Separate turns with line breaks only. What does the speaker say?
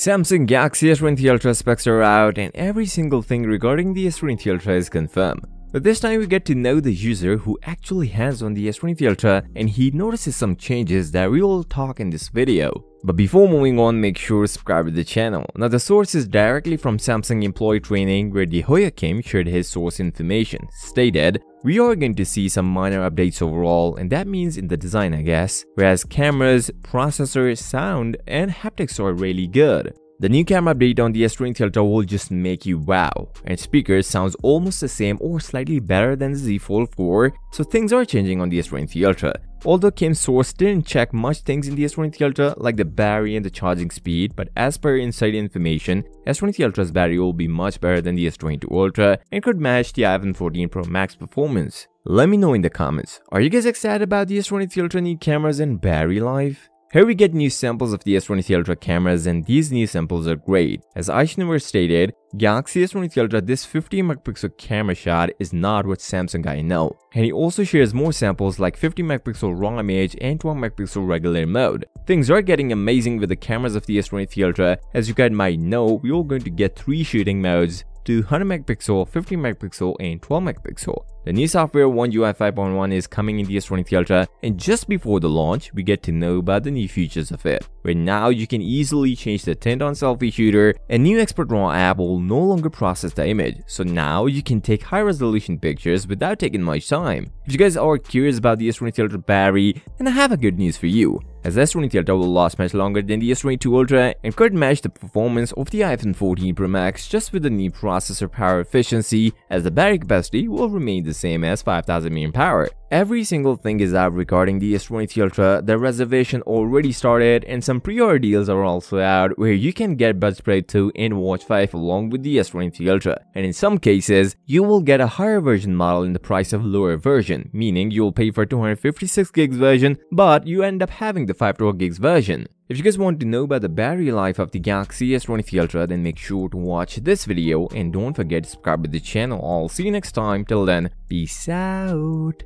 Samsung Galaxy S23 Ultra specs are out and every single thing regarding the S23 Ultra is confirmed. But this time we get to know the user who actually has on the S23 Ultra and he notices some changes that we will talk in this video. But before moving on, make sure to subscribe to the channel. Now the source is directly from Samsung employee training where Dehoya Kim shared his source information. Stated, we are going to see some minor updates overall, and that means in the design I guess, whereas cameras, processor, sound and haptics are really good. The new camera update on the S23 Ultra will just make you wow, and speakers sounds almost the same or slightly better than the Z Fold 4, so things are changing on the S23 Ultra. Although Kim's source didn't check much things in the S23 Ultra like the battery and the charging speed, but as per inside information, S23 Ultra's battery will be much better than the S22 Ultra and could match the iPhone 14 Pro Max performance. Let me know in the comments, are you guys excited about the S23 Ultra new cameras and battery life? Here we get new samples of the S23 Ultra cameras and these new samples are great. As Aishnavar stated, Galaxy S23 Ultra this 50MP camera shot is not what Samsung I know. And he also shares more samples like 50MP raw image and 12MP regular mode. Things are getting amazing with the cameras of the S23 Ultra. As you guys might know, we are going to get 3 shooting modes, 200MP, 50MP and 12MP. The new software One UI 5.1 is coming in the S23 Ultra, and just before the launch, we get to know about the new features of it, where now you can easily change the tint on selfie shooter. A new Expert RAW app will no longer process the image, so now you can take high resolution pictures without taking much time. If you guys are curious about the S23 Ultra battery, then I have a good news for you, as the S23 Ultra will last much longer than the S22 Ultra and could match the performance of the iPhone 14 Pro Max just with the new processor power efficiency, as the battery capacity will remain the same as 5000 mAh. Every single thing is out regarding the S23 Ultra. The reservation already started and some pre-order deals are also out where you can get Buds Pro 2 and Watch 5 along with the S23 Ultra, and in some cases you will get a higher version model in the price of lower version, meaning you will pay for 256GB version but you end up having the 512GB version. If you guys want to know about the battery life of the Galaxy S23 Ultra, then make sure to watch this video and don't forget to subscribe to the channel. I'll see you next time. Till then, peace out.